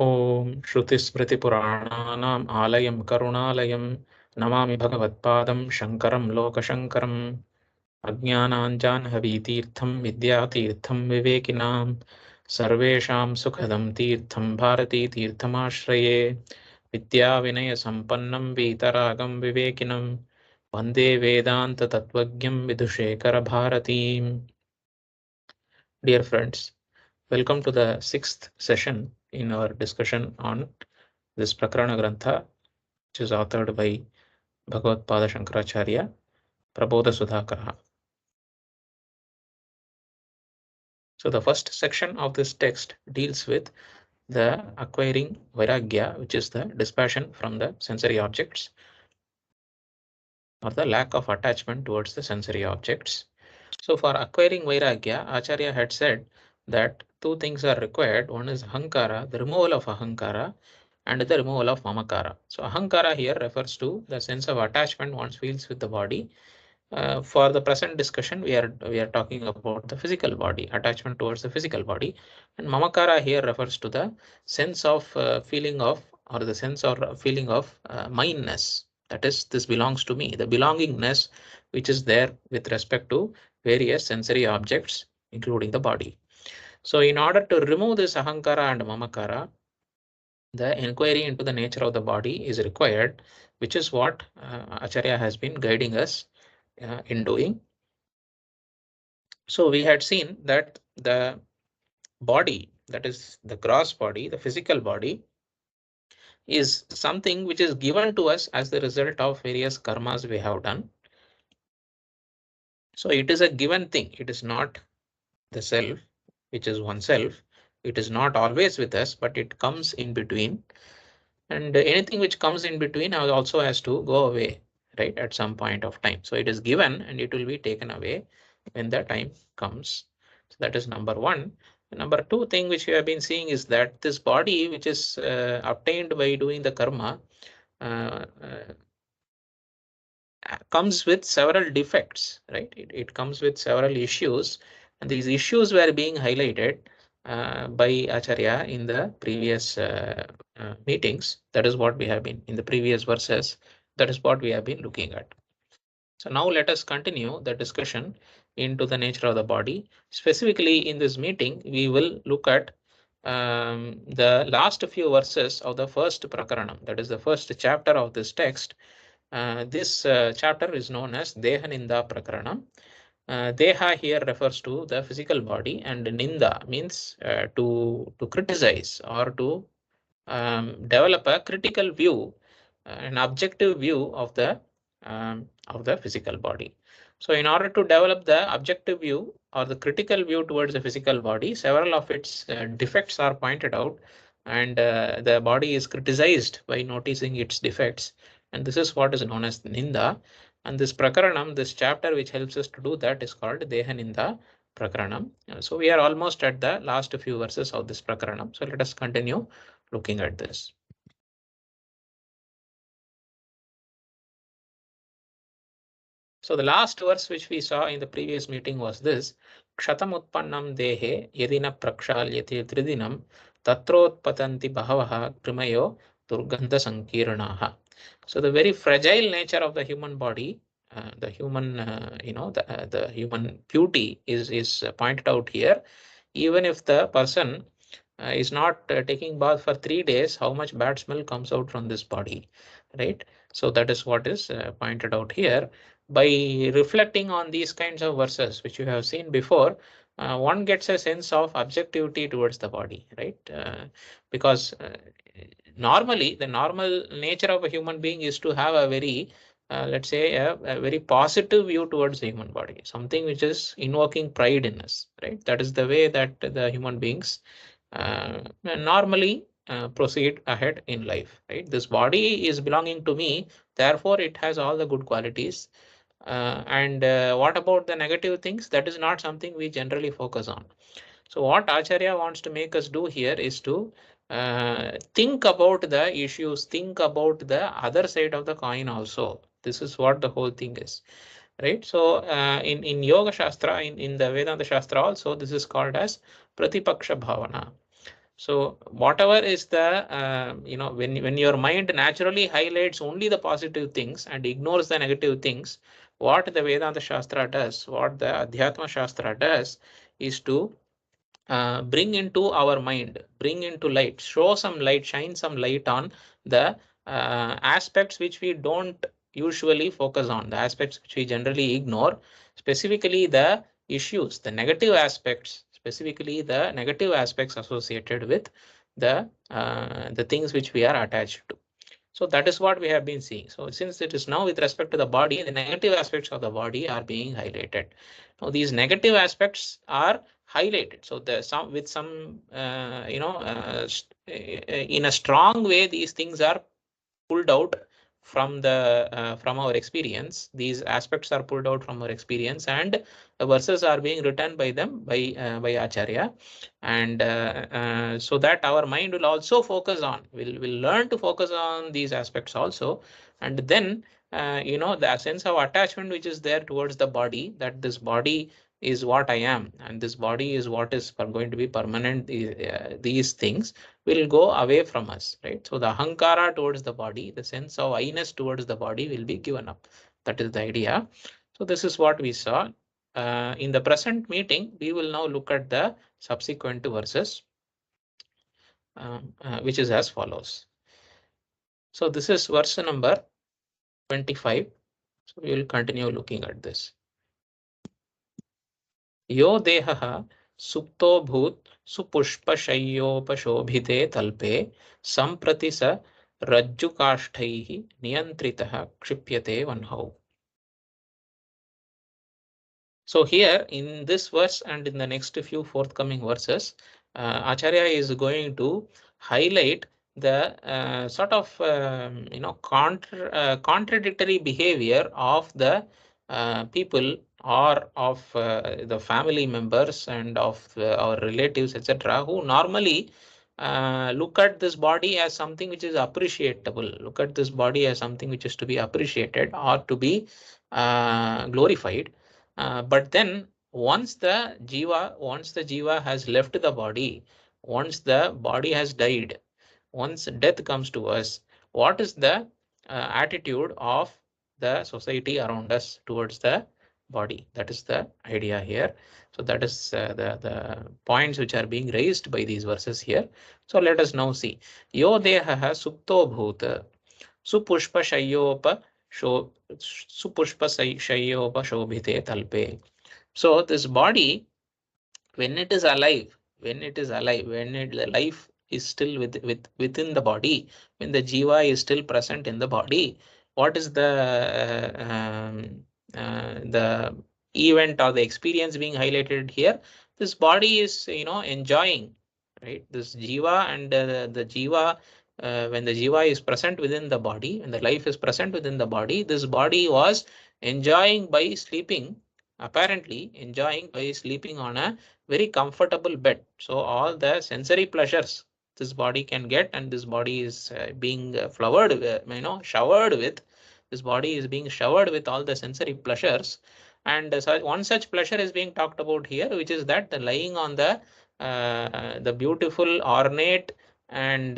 Om Shrutismritipuranam Alayam Karunalayam Namami Bhagavadpadam Shankaram Lokashankaram Ajnananjanhavitirtham Vidyatirtham Vivekinam Sarvesham Sukhadam Tirtham Bharati Tirthamashraye Vidya Vinaya Sampannam Vitaragam Vivekinam Vande Vedanta Tattvajñam Vidushekara Bharatim. Dear friends, welcome to the sixth session in our discussion on this Prakarana Grantha, which is authored by Bhagavad Pada Shankaracharya, Prabodha Sudhakara. So the first section of this text deals with the acquiring Vairagya, which is the dispassion from the sensory objects or the lack of attachment towards the sensory objects. So for acquiring Vairagya, Acharya had said that two things are required. One is Ahankara, the removal of Ahankara, and the removal of Mamakara. So Ahankara here refers to the sense of attachment one feels with the body. For the present discussion, we are talking about the physical body, attachment towards the physical body, and Mamakara here refers to the sense of feeling of, or the sense or feeling of mineness. That is, this belongs to me, the belongingness which is there with respect to various sensory objects, including the body. So in order to remove this Ahankara and Mamakara, the inquiry into the nature of the body is required, which is what Acharya has been guiding us in doing. So we had seen that the body, that is the gross body, the physical body, is something which is given to us as the result of various karmas we have done. So it is a given thing. It is not the self, which is oneself. It is not always with us, but it comes in between. And anything which comes in between also has to go away, right, at some point of time. So it is given and it will be taken away when the time comes. So that is number one. Number two thing which we have been seeing is that this body, which is obtained by doing the karma, comes with several defects, right? It comes with several issues, and these issues were being highlighted by Acharya in the previous meetings. That is what we have been in the previous verses. That is what we have been looking at. So now let us continue the discussion into the nature of the body. Specifically in this meeting, we will look at the last few verses of the first Prakaranam, that is the first chapter of this text. This chapter is known as Dehaninda Prakaranam. Deha here refers to the physical body, and Ninda means to criticize or to develop a critical view, an objective view of the physical body. So in order to develop the objective view or the critical view towards the physical body, several of its defects are pointed out, and the body is criticized by noticing its defects. And this is what is known as Ninda. And this Prakaranam, this chapter which helps us to do that, is called Dehaninda Prakaranam. So we are almost at the last few verses of this Prakaranam. So let us continue looking at this. So the last verse which we saw in the previous meeting was this: Kshatam utpannam dehe yedina prakshalyate tridinam tatrotpatanti bhavaha primayo durgandha sankiranaha. So the very fragile nature of the human body, the human, the human beauty is pointed out here. Even if the person is not taking bath for 3 days, how much bad smell comes out from this body, right? So that is what is pointed out here. By reflecting on these kinds of verses which you have seen before, one gets a sense of objectivity towards the body, right? Because normally the normal nature of a human being is to have a very let's say a very positive view towards the human body, something which is invoking pride in us, right? That is the way that the human beings normally proceed ahead in life, right? This body is belonging to me, therefore it has all the good qualities. And what about the negative things? That is not something we generally focus on. So what Acharya wants to make us do here is to think about the issues, think about the other side of the coin also. This is what the whole thing is, right? So in Yoga Shastra, in the Vedanta Shastra also, this is called as Pratipaksha Bhavana. So whatever is the, when your mind naturally highlights only the positive things and ignores the negative things, what the Vedanta Shastra does, what the Adhyatma Shastra does, is to bring into our mind, bring into light, show some light, shine some light on the aspects which we don't usually focus on, the aspects which we generally ignore, specifically the issues, the negative aspects, specifically the negative aspects associated with the things which we are attached to. So that is what we have been seeing. So since it is now with respect to the body, the negative aspects of the body are being highlighted. Now these negative aspects are highlighted. So the some with some in a strong way, these things are pulled out from our experience. These aspects are pulled out from our experience, and the verses are being written by them by Acharya, and so that our mind will also focus on, will learn to focus on these aspects also, and then the sense of attachment which is there towards the body, that this body is what I am, and this body is what is going to be permanent. These things will go away from us, right? So the ahankara towards the body, the sense of I-ness towards the body will be given up. That is the idea. So this is what we saw. In the present meeting, we will now look at the subsequent verses, which is as follows. So this is verse number 25. So we will continue looking at this. Yo dehaha supto bhut supushpashayopashobhite talpe samprati sa rajjukashtaihi niyantritah kshipyate vanhau. So here in this verse and in the next few forthcoming verses, Acharya is going to highlight the sort of contradictory behavior of the people, or of the family members and of our relatives, etc., who normally look at this body as something which is appreciable, look at this body as something which is to be appreciated or to be glorified. But then once the jiva has left the body, once the body has died, once death comes to us, what is the attitude of the society around us towards the body? That is the idea here. So that is the points which are being raised by these verses here. So let us now see. Yo dehaha supto bhuta supushpa shayopa shobhite talpe. So this body, when it is alive, when the life is still within the body, when the jiva is still present in the body, what is the event or the experience being highlighted here? This body is enjoying, right? This jiva and the jiva, when the jiva is present within the body, when the life is present within the body, this body was enjoying by sleeping, apparently enjoying by sleeping on a very comfortable bed. So all the sensory pleasures this body can get, and this body is being showered with, this body is being showered with all the sensory pleasures. And one such pleasure is being talked about here, which is that the lying on the beautiful, ornate, and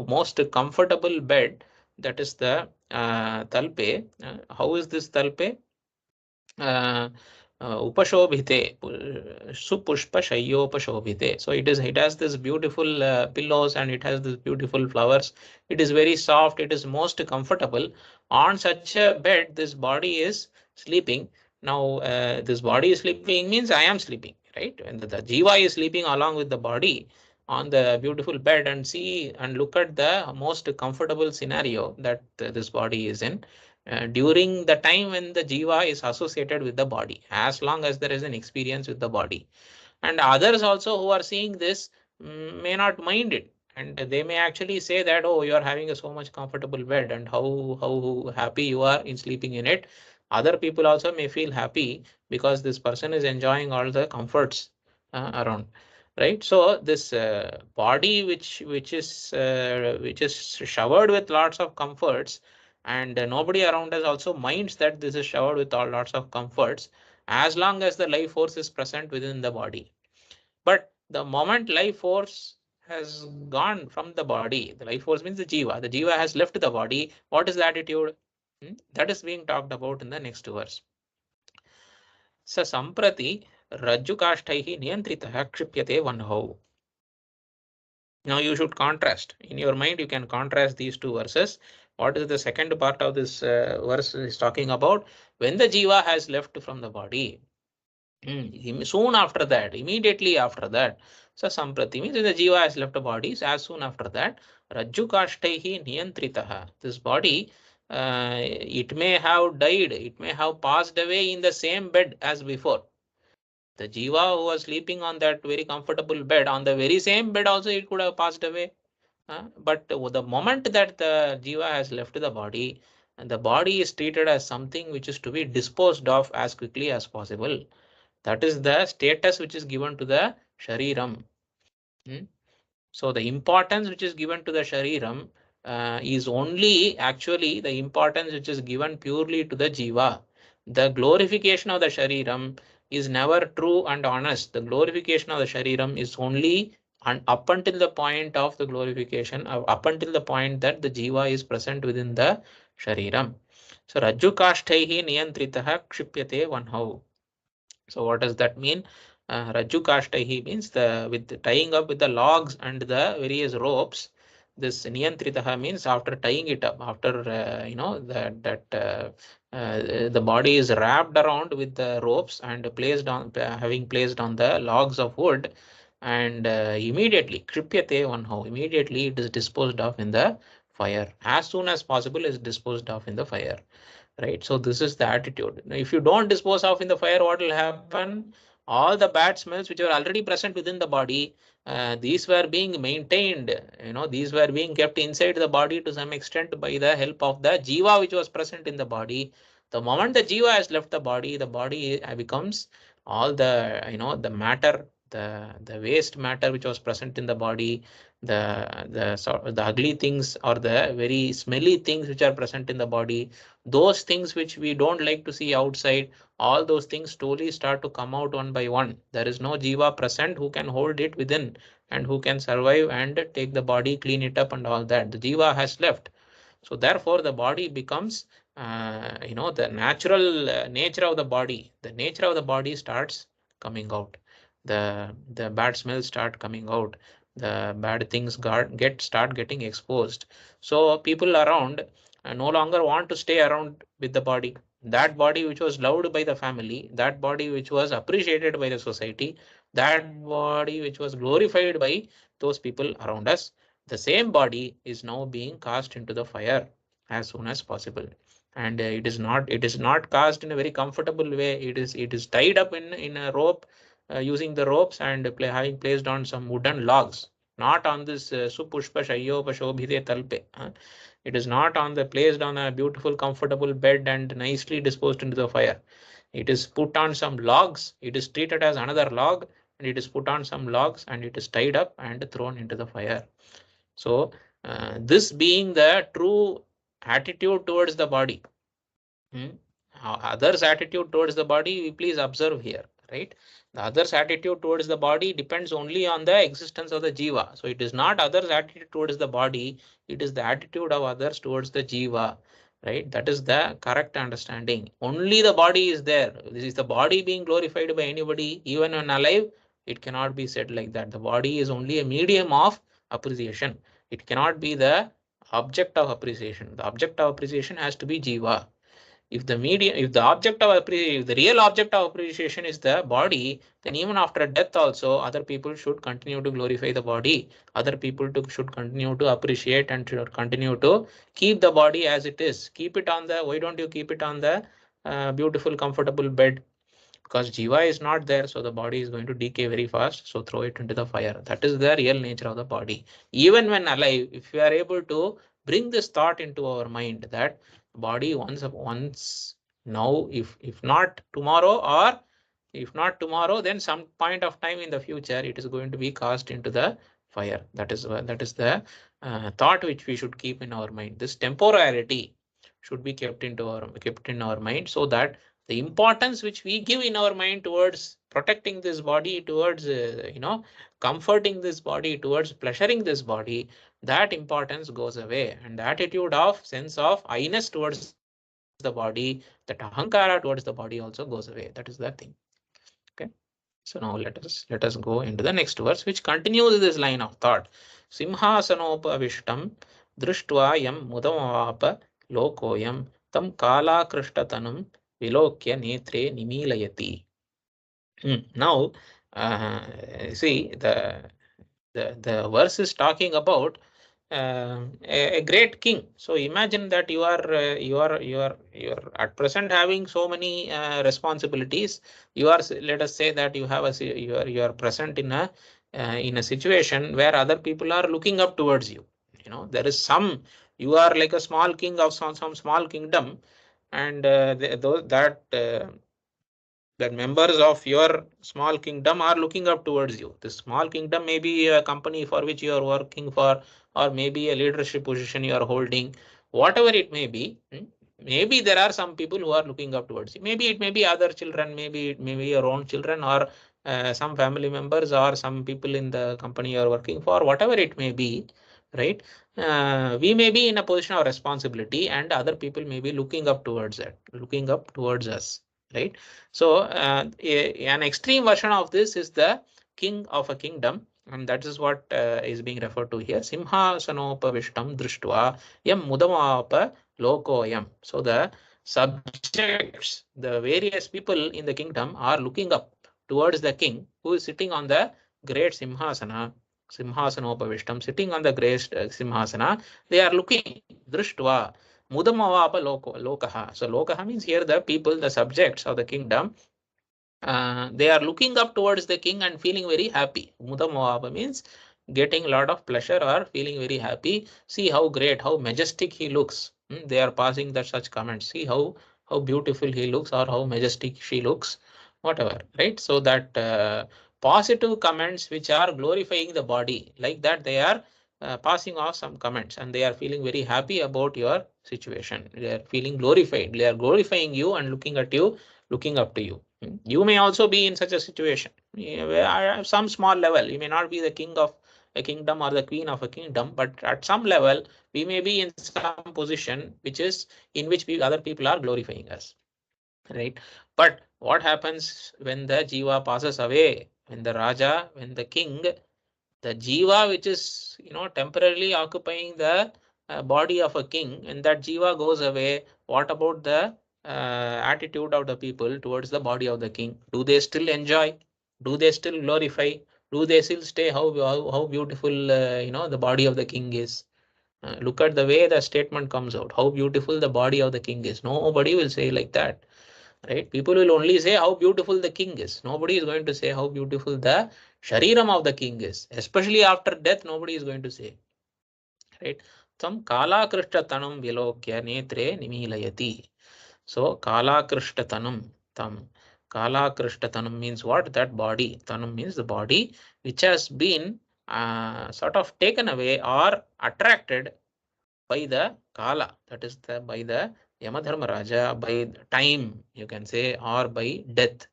most comfortable bed, that is the talpe. How is this talpe? Upashobhite, supushpa shayyopashobhite. So it has this beautiful pillows, and it has this beautiful flowers. It is very soft, it is most comfortable. On such a bed, this body is sleeping. Now this body is sleeping means I am sleeping, right? And the jiva is sleeping along with the body on the beautiful bed, and see and look at the most comfortable scenario that this body is in during the time when the jiva is associated with the body, as long as there is an experience with the body. And others also who are seeing this may not mind it, and they may actually say that, oh, you are having a so much comfortable bed, and how happy you are in sleeping in it. Other people also may feel happy because this person is enjoying all the comforts around, right? So this body which is showered with lots of comforts, and nobody around us also minds that this is showered with all lots of comforts, as long as the life force is present within the body. But The moment life force has gone from the body, the life force means the jiva has left the body. What is the attitude? That is being talked about in the next verse. Sa samprati rajjukashtaihi niyantritah kshipyate vanhau. Now you should contrast. In your mind, you can contrast these two verses. What is the second part of this verse is talking about? When the jiva has left from the body. Soon after that, immediately after that, so samprati means the jiva has left the body. As soon after that, rajjukashtaihi niyantritah. This body, it may have died, it may have passed away in the same bed as before. The jiva who was sleeping on that very comfortable bed, on the very same bed also it could have passed away. But the moment that the jiva has left the body, and the body is treated as something which is to be disposed of as quickly as possible. That is the status which is given to the shariram. So the importance which is given to the shariram is only actually the importance which is given purely to the jiva. The glorification of the shariram is never true and honest. The glorification of the shariram is only up until the point of the glorification, up until the point that the jiva is present within the shariram. So rajjukashtaihi niyantritah kshipyate vanhau. So what does that mean? Rajjukashtahi means with the tying up with the logs and the various ropes. This niyantritaha means after tying it up, after the body is wrapped around with the ropes and placed on, having placed on the logs of wood, and immediately kripyate vanhau, immediately it is disposed of in the fire. As soon as possible is disposed of in the fire. Right, so this is the attitude. Now, if you don't dispose of in the fire, what will happen? All the bad smells which are already present within the body, these were being maintained, these were being kept inside the body to some extent by the help of the jiva which was present in the body. The moment the jiva has left the body becomes all the, the matter, the waste matter which was present in the body, the ugly things or the very smelly things which are present in the body, those things which we don't like to see outside, all those things slowly start to come out one by one. There is no jiva present who can hold it within and who can survive and take the body, clean it up and all that. The jiva has left. So therefore the body becomes, the natural nature of the body. The nature of the body starts coming out. The bad smells start coming out. The bad things start getting exposed. So people around no longer want to stay around with the body. That body which was loved by the family, that body which was appreciated by the society, that body which was glorified by those people around us, the same body is now being cast into the fire as soon as possible. And it is not cast in a very comfortable way. It is tied up in a rope, using the ropes and having placed on some wooden logs, not on this supushpa shayopa shobhite talpe. It is not placed on a beautiful comfortable bed and nicely disposed into the fire. It is put on some logs. It is treated as another log, and it is put on some logs and it is tied up and thrown into the fire. So this being the true attitude towards the body. Others' attitude towards the body, please observe here, right? The others' attitude towards the body depends only on the existence of the jiva. So it is not others' attitude towards the body, it is the attitude of others towards the jiva, right? That is the correct understanding. Only the body is there. This is the body being glorified by anybody, even when alive. It cannot be said like that. The body is only a medium of appreciation. It cannot be the object of appreciation. The object of appreciation has to be jiva. If the real object of appreciation is the body, then even after death also, other people should continue to glorify the body. Other people should continue to appreciate and should continue to keep the body as it is. Why don't you keep it on the beautiful, comfortable bed? Because jiva is not there, so the body is going to decay very fast. So throw it into the fire. That is the real nature of the body. Even when alive, if we are able to bring this thought into our mind that body once now, if not tomorrow, or if not tomorrow, then some point of time in the future, it is going to be cast into the fire. That is the thought which we should keep in our mind. This temporality should be kept in our mind, so that The importance which we give in our mind towards protecting this body, towards comforting this body, towards pleasuring this body, that importance goes away, and the attitude of sense of I-ness towards the body, that ahankara towards the body also goes away. That is the thing. Okay. So now let us go into the next verse, which continues this line of thought. Simhasanopavishtam drishtva yam mudamavapa lokoyam tam kala krishtatanam vilokya netre nimilayati. Now, see, the verse is talking about a great king. So imagine that you are at present having so many responsibilities. You are, let us say that you have you are present in a situation where other people are looking up towards you. There is some, you are like a small king of some small kingdom, and that members of your small kingdom are looking up towards you. This small kingdom may be a company for which you are working for, or maybe a leadership position you are holding, whatever it may be. Maybe there are some people who are looking up towards you. Maybe it may be other children, maybe it may be your own children, or some family members, or some people in the company you are working for, whatever it may be, right? We may be in a position of responsibility, and other people may be looking up towards it, looking up towards us, right? So an extreme version of this is the king of a kingdom, and that is what is being referred to here. Simhasanopavishtam drishtva yam mudamapa lokoyam. So the subjects, the various people in the kingdom are looking up towards the king who is sitting on the great Simhasanopavishtam, sitting on the great Simhasana. They are looking, drishtva. Mudamavapa lokaha. So lokaha means here the people, the subjects of the kingdom, they are looking up towards the king and feeling very happy. Mudamavapa means getting a lot of pleasure or feeling very happy. See how great, how majestic he looks. They are passing that such comments. See how beautiful he looks, or how majestic she looks, whatever, right? So that positive comments which are glorifying the body, like that they are passing off some comments, and they are feeling very happy about your situation. They are feeling glorified. They are glorifying you and looking at you, looking up to you. You may also be in such a situation. At some small level, you may not be the king of a kingdom or the queen of a kingdom, but at some level, we may be in some position which is in which other people are glorifying us, right? But what happens when the jiva passes away? When the raja, when the king, the jiva which is temporarily occupying the body of a king, and that jiva goes away, what about the attitude of the people towards the body of the king? Do they still enjoy? Do they still glorify? Do they still stay how beautiful the body of the king is? Look at the way the statement comes out, how beautiful the body of the king is. Nobody will say like that, right? People will only say how beautiful the king is. Nobody is going to say how beautiful the shariram of the king is. Especially after death, nobody is going to say, right? Tam kala krishtatanam vilokya netre nimilayati. So kala krishtatanam, tam kala krishtatanam means what? That body. Tanam means the body which has been sort of taken away or attracted by the kala, that is by the Yamadharmaraja, by time, you can say, or by death,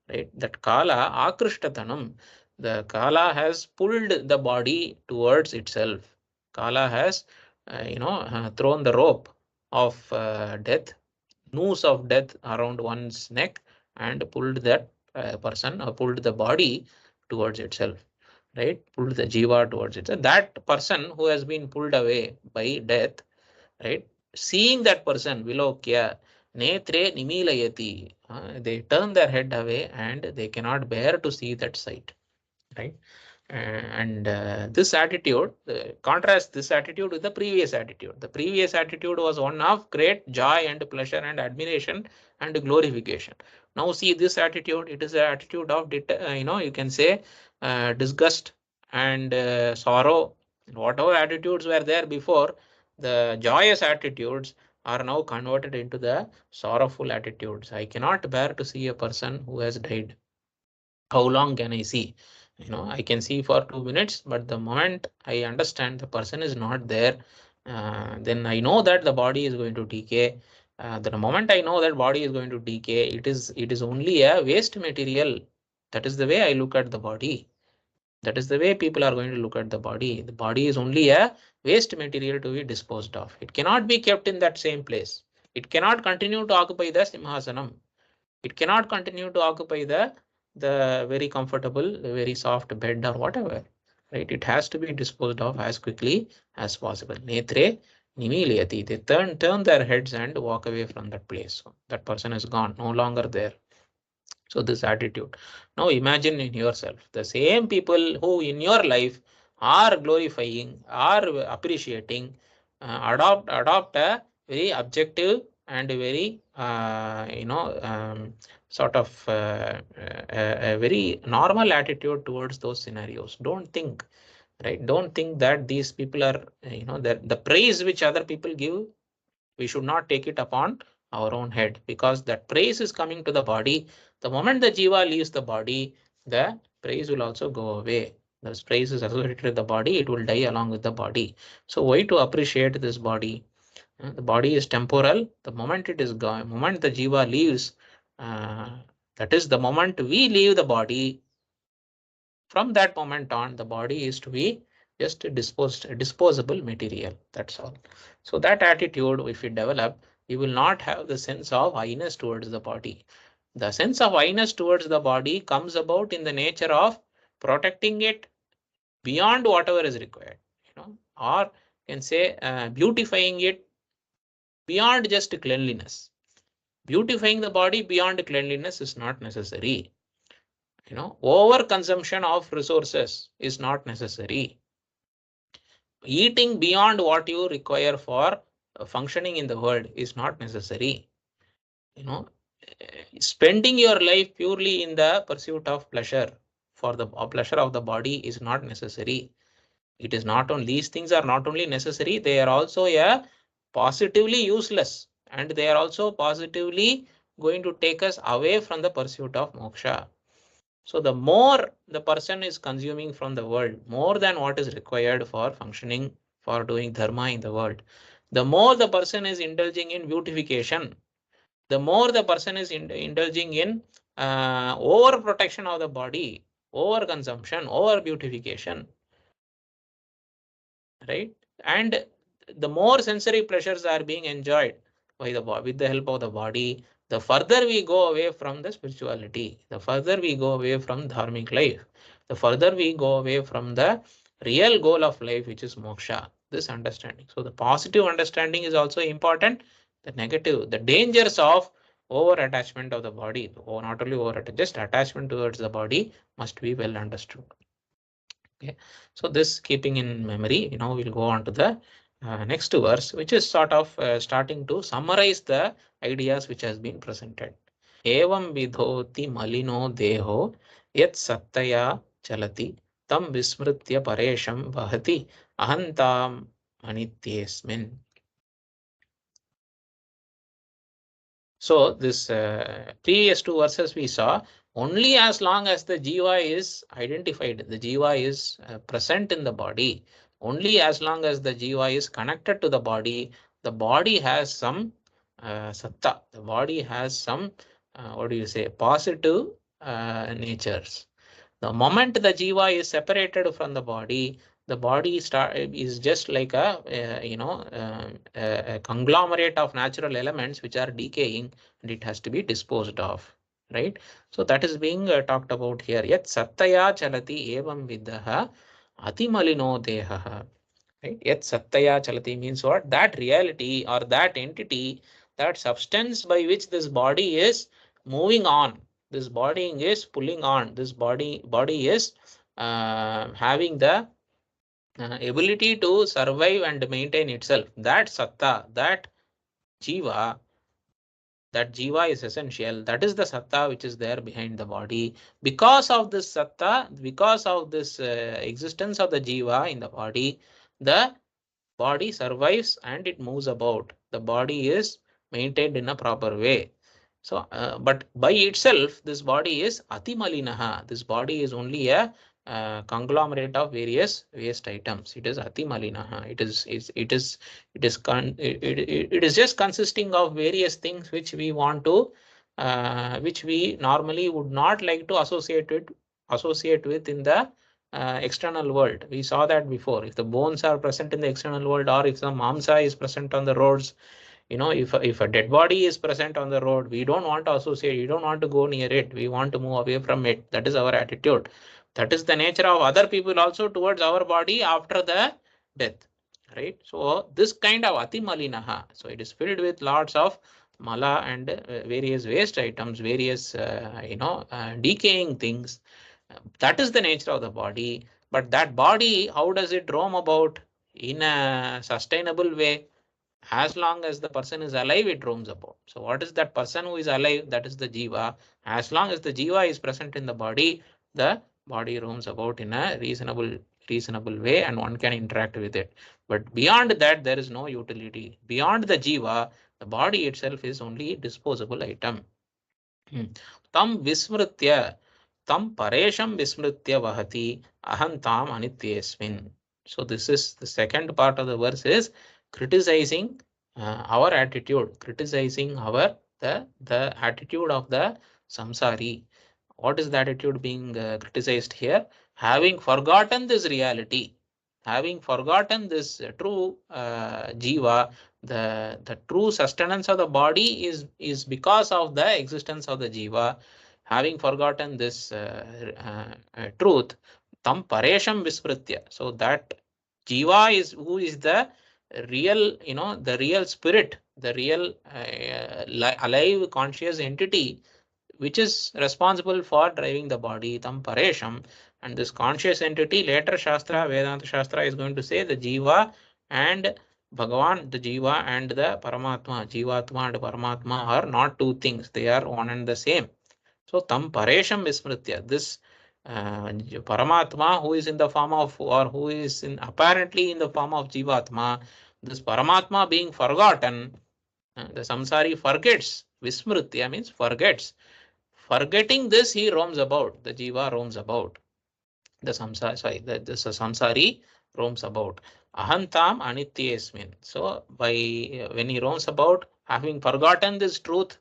right? That kala akrishtatanam, the kala has pulled the body towards itself. Kala has thrown the rope of death, noose of death around one's neck, and pulled that person, or pulled the body towards itself, right? Pulled the jiva towards itself. That person who has been pulled away by death, right? Seeing that person, vilokya netre nimilayati, they turn their head away and they cannot bear to see that sight, right? And this attitude, contrast this attitude with the previous attitude. The previous attitude was one of great joy and pleasure and admiration and glorification. Now see this attitude, it is an attitude of you can say disgust and sorrow. Whatever attitudes were there before, the joyous attitudes are now converted into the sorrowful attitudes. I cannot bear to see a person who has died. How long can I see? I can see for 2 minutes, but the moment I understand the person is not there, then I know that the body is going to decay. The moment I know that body is going to decay, it is only a waste material. That is the way I look at the body. That is the way people are going to look at the body. The body is only a waste material to be disposed of. It cannot be kept in that same place. It cannot continue to occupy the simhasanam. It cannot continue to occupy the very comfortable, the very soft bed or whatever. Right? It has to be disposed of as quickly as possible. Netre nimiliyati. They turn their heads and walk away from that place. So that person is gone, no longer there. So this attitude. Now imagine in yourself, the same people who in your life are glorifying, are appreciating, adopt a very objective and very sort of a very normal attitude towards those scenarios. Don't think, right? Don't think that these people are, that the praise which other people give, we should not take it upon our own head, because that praise is coming to the body. The moment the jiva leaves the body, the praise will also go away. The praise is associated with the body, it will die along with the body. So why to appreciate this body? The body is temporal. The moment it is gone, moment the jiva leaves, that is the moment we leave the body. From that moment on, the body is to be just disposable material. That's all. So that attitude, if we develop, we will not have the sense of I-ness towards the body. The sense of I-ness towards the body comes about in the nature of protecting it beyond whatever is required, or you can say beautifying it beyond just cleanliness. Beautifying the body beyond cleanliness is not necessary. Over consumption of resources is not necessary. Eating beyond what you require for functioning in the world is not necessary. Spending your life purely in the pursuit of pleasure for the pleasure of the body is not necessary. It is not only, these things are not only necessary, they are also positively useless, and they are also positively going to take us away from the pursuit of moksha. So the more the person is consuming from the world, more than what is required for functioning, for doing dharma in the world, the more the person is indulging in beautification, the more the person is indulging in over protection of the body, over consumption, over beautification, right? And the more sensory pleasures are being enjoyed by the body, with the help of the body, the further we go away from the spirituality, the further we go away from dharmic life, the further we go away from the real goal of life, which is moksha. This understanding. So the positive understanding is also important. The negative, the dangers of over attachment of the body, or not only over just attachment towards the body, must be well understood. Okay, so this keeping in memory, we'll go on to the next verse, which is sort of starting to summarize the ideas which has been presented. Evam vidhoti malino deho yat sattaya chalati tam vismritya paresham vahati ahantam anityesmin. So this previous two verses we saw, only as long as the jiva is identified, the jiva is present in the body, only as long as the jiva is connected to the body has some satta, the body has some, positive natures. The moment the jiva is separated from the body is just like a conglomerate of natural elements which are decaying, and it has to be disposed of, right? So that is being talked about here. Yat sattaya chalati evam vidaha atimalino dehaha. Right? Yat sattaya chalati means what? That reality or that entity, that substance by which this body is moving on, this body is pulling on, this body is having the ability to survive and maintain itself. That satta, that jiva is essential. That is the satta which is there behind the body. Because of this satta, because of this existence of the jiva in the body, the body survives and it moves about. The body is maintained in a proper way. So, but by itself, this body is atimalinaha. This body is only a conglomerate of various waste items. It is ati malinaha. It is just consisting of various things which we want to, which we normally would not like to associate with in the external world. We saw that before. If the bones are present in the external world, or if the mamsa is present on the roads, if a dead body is present on the road, we don't want to associate, we don't want to go near it, we want to move away from it. That is our attitude. That is the nature of other people also towards our body after the death, right? So this kind of ati malinaha, so it is filled with lots of mala and various waste items, various decaying things. That is the nature of the body. But that body, how does it roam about in a sustainable way? As long as the person is alive, it roams about. So what is that person who is alive? That is the jiva. As long as the jiva is present in the body roams about in a reasonable way, and one can interact with it. But beyond that, there is no utility. Beyond the jiva, the body itself is only disposable item. Tam vismritya, tam paresham vismritya vahati ahantam anityesmin. So this is the second part of the verse, is criticizing our attitude, criticizing the attitude of the samsari. What is the attitude being criticized here? Having forgotten this reality, having forgotten this true jiva, the true sustenance of the body is because of the existence of the jiva. Having forgotten this truth, tam paresham vismritya. So that jiva is who is the real, the real spirit, the real alive conscious entity which is responsible for driving the body, tam paresham. And this conscious entity, later Shastra, Vedanta Shastra is going to say the jiva and Bhagavan, the jiva and the Paramatma, Jivatma and Paramatma are not two things, they are one and the same. So tam paresham vismritya, this Paramatma who is in the form of, or who is apparently in the form of Jivatma, this Paramatma being forgotten, the samsari forgets. Vismritya means forgets. Forgetting this, he roams about. The jiva roams about. The samsari roams about. Ahantam anityesmin. So when he roams about, having forgotten this truth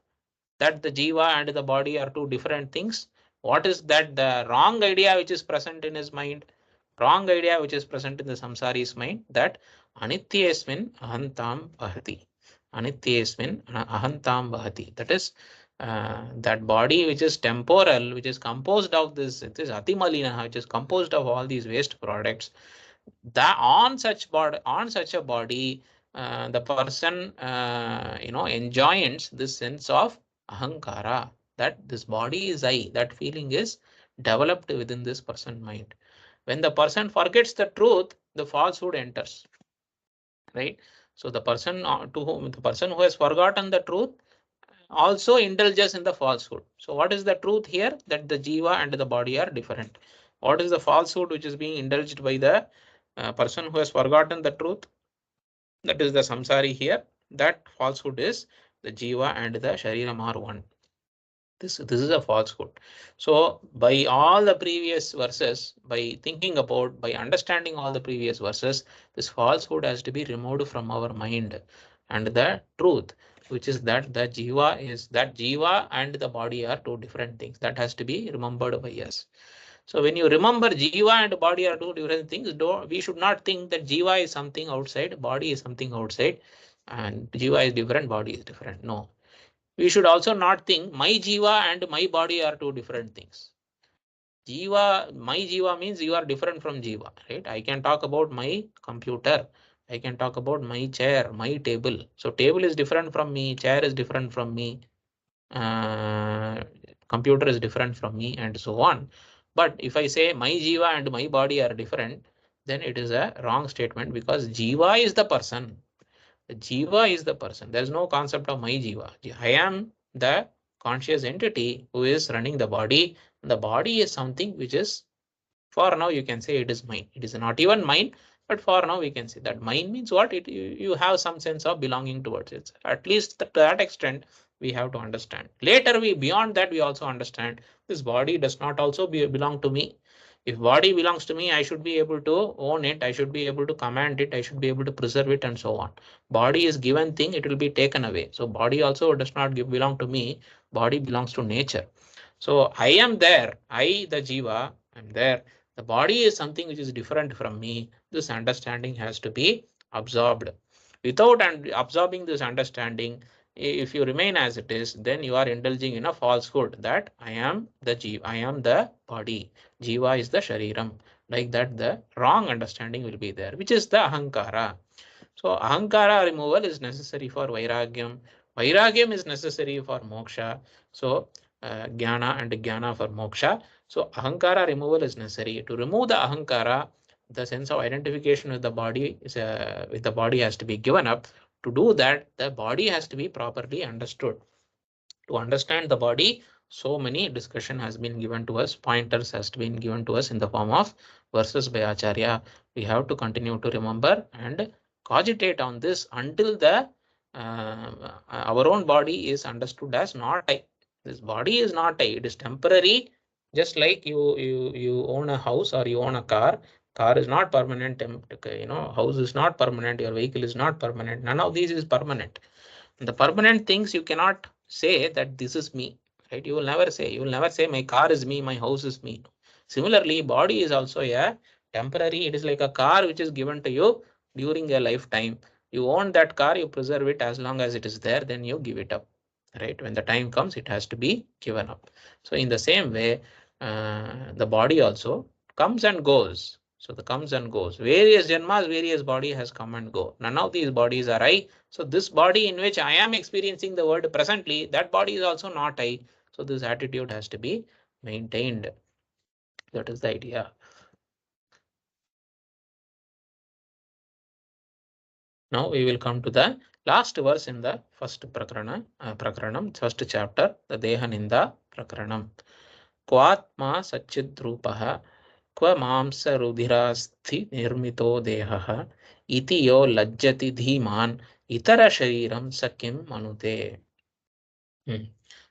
that the jiva and the body are two different things, what is that? The wrong idea which is present in his mind, wrong idea which is present in the samsari's mind, that anityesmin ahantam bahati. Anityesmin ahantam bahati. That is that body which is temporal, which is composed of this atimalina, which is composed of all these waste products. That on such a body, the person enjoins this sense of ahankara, that this body is I. That feeling is developed within this person's mind. When the person forgets the truth, the falsehood enters, right? So the person who has forgotten the truth also indulges in the falsehood. So what is the truth here? That the jiva and the body are different. What is the falsehood which is being indulged by the person who has forgotten the truth? That is the samsari here. That falsehood is the jiva and the shariram are one. This is a falsehood. So by all the previous verses, by understanding all the previous verses, this falsehood has to be removed from our mind. And the truth, which is that the jiva and the body are two different things, that has to be remembered by us. So when you remember jiva and body are two different things, we should not think that jiva is something outside, body is something outside, and jiva is different, body is different. No. We should also not think my jiva and my body are two different things. My jiva means you are different from jiva, right? I can talk about my computer. I can talk about my chair, my table. So table is different from me, chair is different from me, computer is different from me, and so on. But if I say my jiva and my body are different, then it is a wrong statement, because jiva is the person. The jiva is the person. There is no concept of my jiva. I am the conscious entity who is running the body. The body is something which is, for now you can say it is mine. It is not even mine, but for now we can say that mine means what? You have some sense of belonging towards it. At least to that extent we have to understand. Later beyond that we also understand this body does not also belong to me. If body belongs to me, I should be able to own it, I should be able to command it, I should be able to preserve it, and so on. Body is given thing, it will be taken away. So body also does not belong to me, body belongs to nature. So I am there, I the jiva, I'm there. The body is something which is different from me. This understanding has to be absorbed. Without absorbing this understanding, if you remain as it is, then you are indulging in a falsehood that I am the jiva, I am the body, jiva is the shariram. Like that, the wrong understanding will be there, which is the ahankara. So ahankara removal is necessary for vairagyam. Vairagyam is necessary for moksha. So jnana and jnana for moksha. So ahankara removal is necessary. To remove the ahankara, the sense of identification with the body has to be given up. To do that, the body has to be properly understood. To understand the body, so many discussion has been given to us, pointers has been given to us in the form of verses by Acharya. We have to continue to remember and cogitate on this until the our own body is understood as not I. This body is not I, it is temporary. Just like you own a house or you own a car. Car is not permanent, house is not permanent, your vehicle is not permanent. None of these is permanent. The permanent things you cannot say that this is me, right? You will never say my car is me, my house is me. Similarly, body is also a temporary. It is like a car which is given to you during a lifetime. You own that car, you preserve it as long as it is there, then you give it up, right? When the time comes, it has to be given up. So in the same way, the body also comes and goes. So the comes and goes. Various janmas, various body has come and go. None of these bodies are I. So this body in which I am experiencing the world presently, that body is also not I. So this attitude has to be maintained. That is the idea. Now we will come to the last verse in the first prakranam, first chapter, the Deha Ninda prakranam. Kvatma Satchidrupaha क्व मांस रुधिरास्थि निर्मितो देहः इति यो लज्जति धीमान् इतर शरीरं स किं मनुते.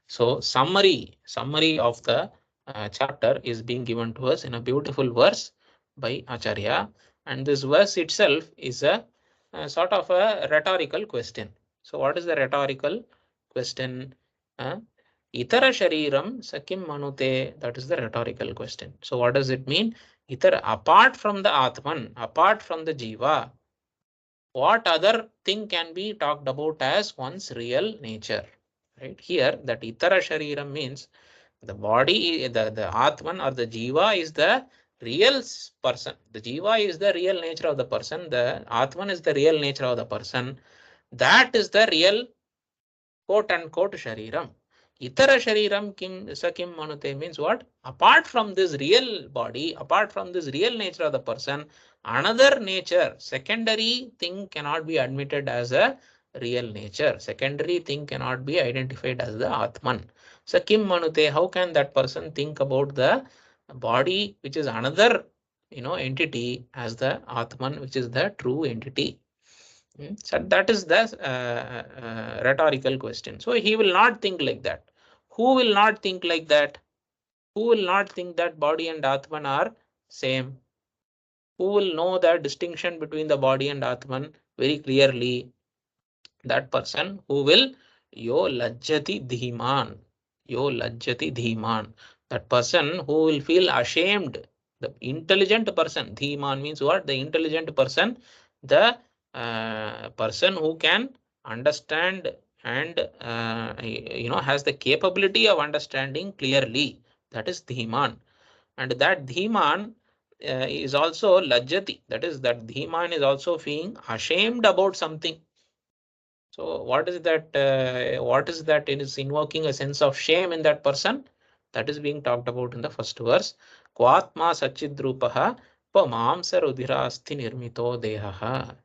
So summary of the chapter is being given to us in a beautiful verse by Acharya, and this verse itself is a sort of a rhetorical question. So what is the rhetorical question? Itara shariram sakim manute, that is the rhetorical question. So what does it mean? Itara, apart from the Atman, apart from the Jiva, what other thing can be talked about as one's real nature? Right here, that Itara shariram means the body, the Atman or the Jiva is the real person. The Jiva is the real nature of the person. The Atman is the real nature of the person. That is the real quote unquote shariram. Itara shariram kim sakim manute means what? Apart from this real body, apart from this real nature of the person, another nature, secondary thing cannot be admitted as a real nature. Secondary thing cannot be identified as the Atman. Sakim manute, how can that person think about the body, which is another entity, as the Atman, which is the true entity? So that is the rhetorical question. So he will not think like that. Who will not think like that? Who will not think that body and Atman are same? Who will know the distinction between the body and Atman very clearly? That person who will yo lajjati dhiman. Yo lajjati dhiman. That person who will feel ashamed. The intelligent person. Dhiman means what? The intelligent person. The person who can understand and has the capability of understanding clearly, that is dhiman. And that dhiman is also lajjati, that is that dhiman is also feeling ashamed about something. So what is that it is invoking a sense of shame in that person, that is being talked about in the first verse. Kvatma Satchidrupaha pamamsa rudirasthi nirmito dehaha.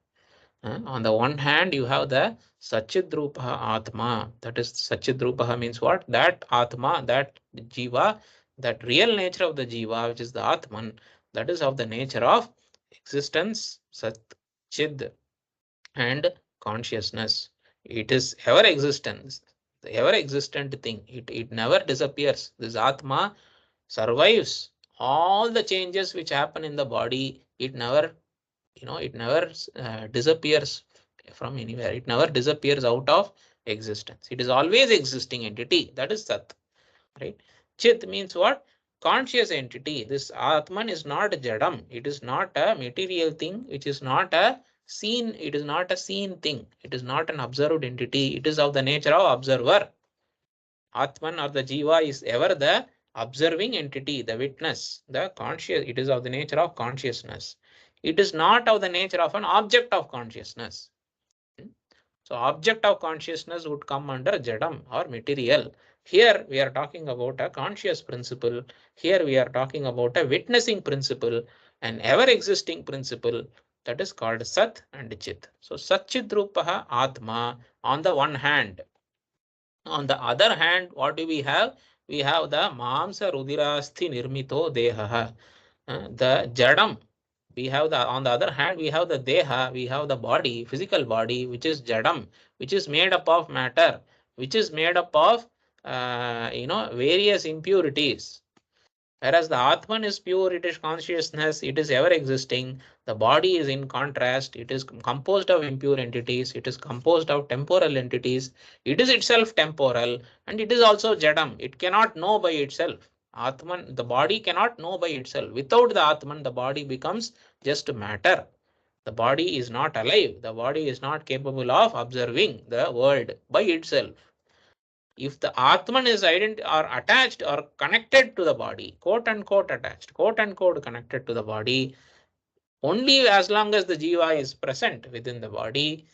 On the one hand, you have the Satchidrupaha Atma. That is, Satchidrupaha means what? That Atma, that Jiva, that real nature of the Jiva, which is the Atman, that is of the nature of existence, Sat, Chid, and consciousness. It is ever existence, the ever existent thing. It never disappears. This Atma survives all the changes which happen in the body, it never, it never disappears from anywhere. It never disappears out of existence. It is always existing entity. That is Sat, right? Chit means what? Conscious entity. This Atman is not Jadam. It is not a material thing, which is not a seen. It is not a seen thing. It is not an observed entity. It is of the nature of observer. Atman or the Jiva is ever the observing entity, the witness, the conscious. It is of the nature of consciousness. It is not of the nature of an object of consciousness. So object of consciousness would come under Jadam or material. Here we are talking about a conscious principle. Here we are talking about a witnessing principle, an ever existing principle, that is called Sat and Chit. So Sat Chit Rupaha Atma on the one hand. On the other hand, what do we have? We have the Mamsa Rudirasthi Nirmito Deha, the Jadam. We have the, on the other hand, we have the Deha, we have the body, physical body, which is Jadam, which is made up of matter, which is made up of, various impurities. Whereas the Atman is pure, it is consciousness, it is ever existing. The body is in contrast, it is composed of impure entities, it is composed of temporal entities, it is itself temporal, and it is also Jadam. It cannot know by itself. Atman, the body cannot know by itself. Without the Atman, the body becomes just matter. The body is not alive. The body is not capable of observing the world by itself. If the Atman is or attached or connected to the body, quote unquote attached, quote unquote connected to the body, only as long as the Jiva is present within the body,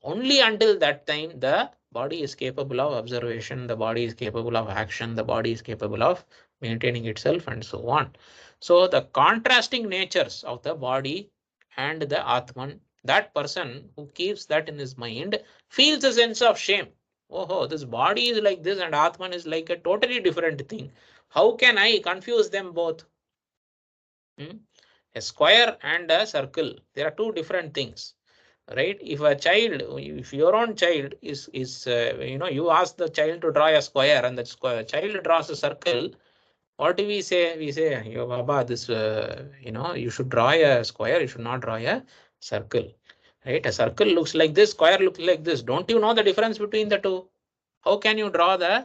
only until that time the body is capable of observation, the body is capable of action, the body is capable of maintaining itself, and so on. So the contrasting natures of the body and the Atman, that person who keeps that in his mind feels a sense of shame. Oh, this body is like this and Atman is like a totally different thing. How can I confuse them both? A square and a circle, there are two different things, right? If a child, if your own child is you ask the child to draw a square and the child draws a circle, what do we say? We say, yo baba, this you should draw a square, you should not draw a circle, right? A circle looks like this, square looks like this. Don't you know the difference between the two? How can you draw the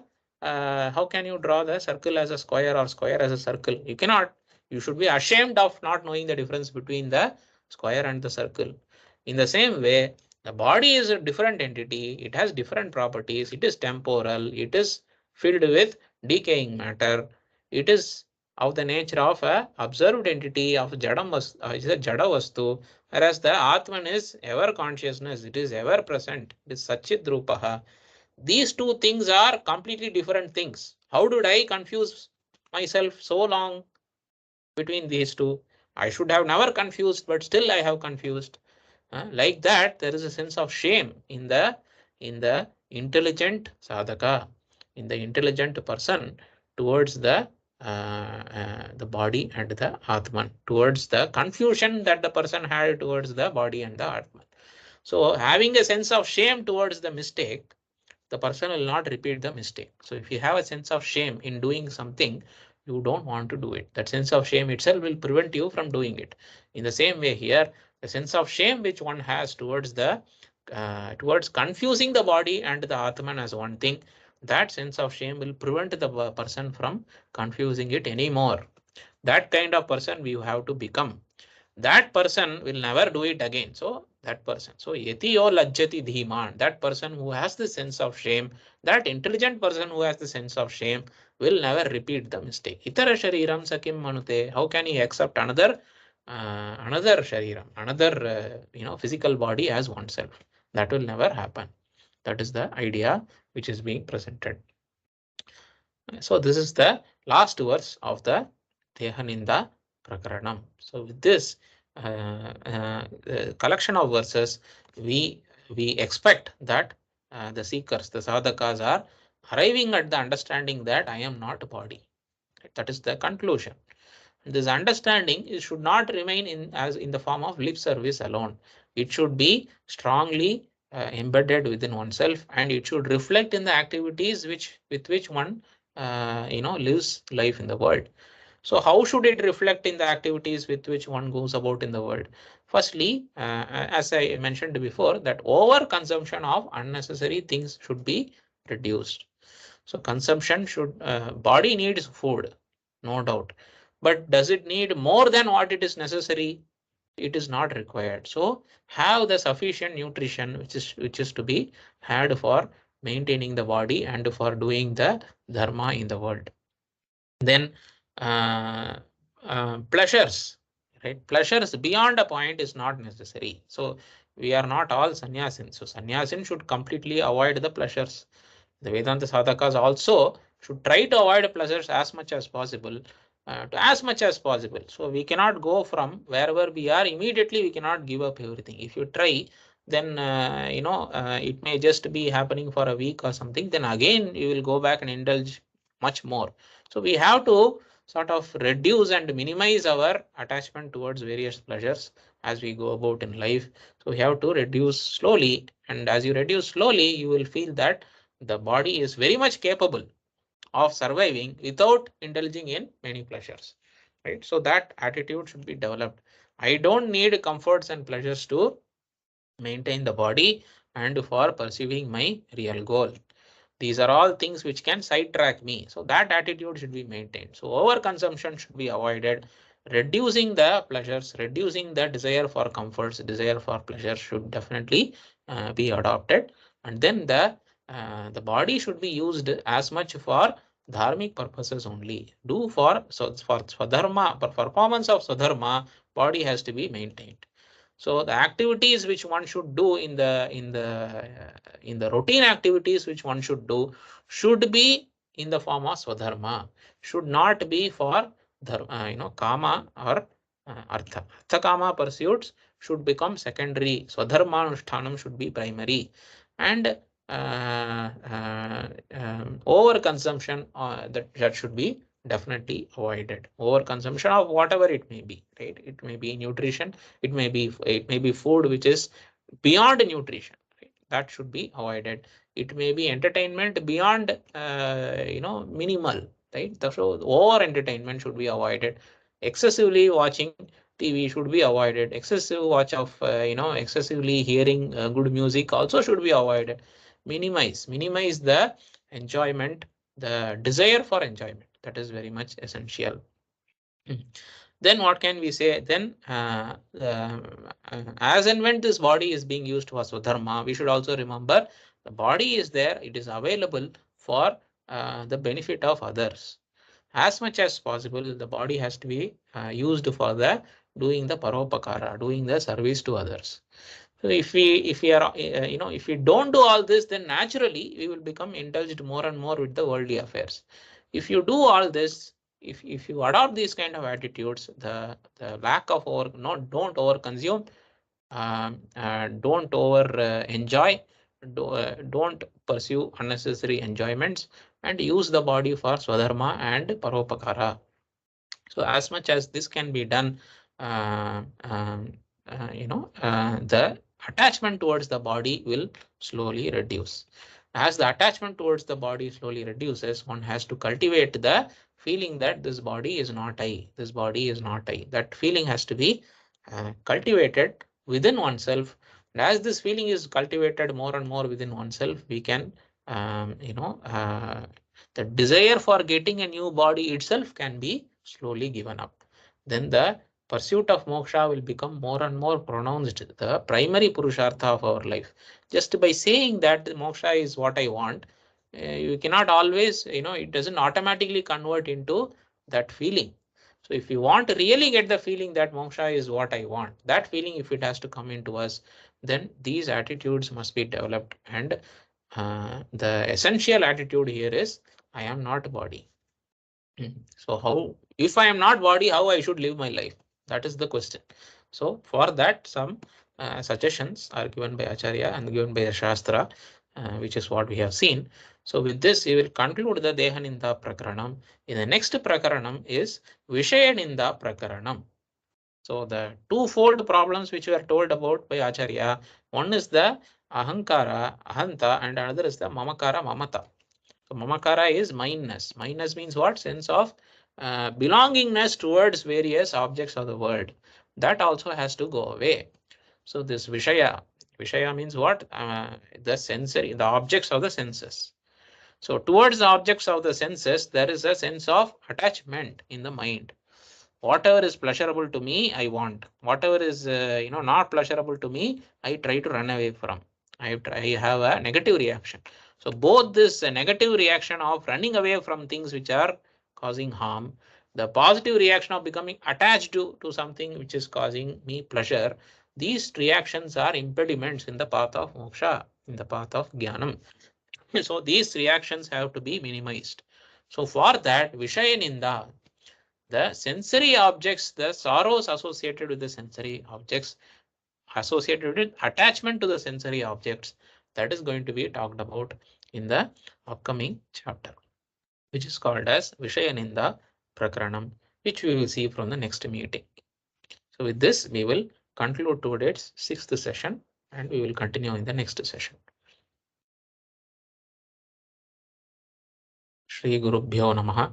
circle as a square or square as a circle? You cannot. You should be ashamed of not knowing the difference between the square and the circle. In the same way, the body is a different entity. It has different properties. It is temporal. It is filled with decaying matter. It is of the nature of a observed entity of Jada Vastu, whereas the Atman is ever consciousness. It is ever present. It is Satchit Rupaha. These two things are completely different things. How did I confuse myself so long between these two? I should have never confused, but still I have confused. Like that, there is a sense of shame in the intelligent sadhaka, in the intelligent person towards the body and the Atman, towards the confusion that the person had towards the body and the Atman. So having a sense of shame towards the mistake, the person will not repeat the mistake. So if you have a sense of shame in doing something, you don't want to do it. That sense of shame itself will prevent you from doing it. In the same way here, the sense of shame which one has towards the towards confusing the body and the Atman as one thing, that sense of shame will prevent the person from confusing it anymore. That kind of person we have to become. That person will never do it again. So that person. So yatiyo lajjati dhiman, that person who has the sense of shame, that intelligent person who has the sense of shame will never repeat the mistake. Itara shariram sakim manute. How can he accept another shariram, another physical body as oneself? That will never happen. That is the idea which is being presented. So this is the last verse of the Dehaninda Prakaranam. So with this collection of verses, we expect that the seekers, the sadhakas, are arriving at the understanding that I am not a body. That is the conclusion. This understanding should not remain in the form of lip service alone. It should be strongly embedded within oneself, and it should reflect in the activities with which one lives life in the world. So how should it reflect in the activities with which one goes about in the world? Firstly, as I mentioned before, that over consumption of unnecessary things should be reduced. So consumption should, body needs food, no doubt, but does it need more than what it is necessary? It is not required. So have the sufficient nutrition which is to be had for maintaining the body and for doing the dharma in the world. Then pleasures, right? Pleasures beyond a point is not necessary. So we are not all sannyasin. So sannyasin should completely avoid the pleasures. The Vedanta sadhakas also should try to avoid pleasures as much as possible. So we cannot go from wherever we are immediately. We cannot give up everything. If you try, then it may just be happening for a week or something. Then again you will go back and indulge much more. So we have to sort of reduce and minimize our attachment towards various pleasures as we go about in life. So we have to reduce slowly, and as you reduce slowly, you will feel that the body is very much capable of surviving without indulging in many pleasures, right? So that attitude should be developed. I don't need comforts and pleasures to maintain the body and for pursuing my real goal. These are all things which can sidetrack me. So that attitude should be maintained. So overconsumption should be avoided. Reducing the pleasures, reducing the desire for comforts, desire for pleasure should definitely be adopted. And then the body should be used as much for dharmic purposes only. For dharma, for performance of sadharma, body has to be maintained. So the activities which one should do in the routine activities which one should do should be in the form of swadharma, should not be for kama or artha. Artha kama pursuits should become secondary. Swadharma anushtanam should be primary, and over consumption that should be definitely avoided. Over consumption of whatever it may be, right? It may be nutrition, it may be food which is beyond nutrition, right? That should be avoided. It may be entertainment beyond minimal, right? So over entertainment should be avoided. Excessively watching TV should be avoided. Excessive watch of excessively hearing good music also should be avoided. Minimize the enjoyment, the desire for enjoyment. That is very much essential. Then what can we say? Then as and when this body is being used for swadharma, we should also remember the body is there, it is available for the benefit of others. As much as possible, the body has to be used for the doing the paropakara, doing the service to others. So if we are if we don't do all this, then naturally we will become indulged more and more with the worldly affairs. If you do all this, if you adopt these kind of attitudes, the lack of don't over consume, don't over enjoy, don't pursue unnecessary enjoyments, and use the body for swadharma and paropakara. So as much as this can be done, the attachment towards the body will slowly reduce. As the attachment towards the body slowly reduces, one has to cultivate the feeling that this body is not I, this body is not I. That feeling has to be cultivated within oneself. And as this feeling is cultivated more and more within oneself, we can, the desire for getting a new body itself can be slowly given up. Then the pursuit of moksha will become more and more pronounced, the primary purushartha of our life. Just by saying that moksha is what I want, you cannot always, it doesn't automatically convert into that feeling. So if you want to really get the feeling that moksha is what I want, that feeling, if it has to come into us, then these attitudes must be developed. And the essential attitude here is, I am not body. So how, if I am not body, how I should live my life? That is the question. So for that, some suggestions are given by Acharya and given by the Shastra, which is what we have seen. So with this, we will conclude the Dehaninda Prakaranam. In the next Prakaranam is Vishayaninda Prakaranam. So the twofold problems which we are told about by Acharya, one is the Ahankara, Ahanta, and another is the Mamakara, Mamata. So Mamakara is mineness. Mineness means what? Sense of belongingness towards various objects of the world, that also has to go away. So this Vishaya means what? The sensory, the objects of the senses. So towards the objects of the senses, there is a sense of attachment in the mind. Whatever is pleasurable to me, I want. Whatever is not pleasurable to me, I try to run away from. I have a negative reaction. So both this negative reaction of running away from things which are causing harm, the positive reaction of becoming attached to something which is causing me pleasure, these reactions are impediments in the path of moksha, in the path of jnanam. So these reactions have to be minimized. So for that, Vishayaninda, the sensory objects, the sorrows associated with the sensory objects, associated with attachment to the sensory objects, that is going to be talked about in the upcoming chapter, which is called as Vishayaninda Prakaranam, which we will see from the next meeting. So with this, we will conclude today's 6th session and we will continue in the next session. Shri Gurubhyo Namaha.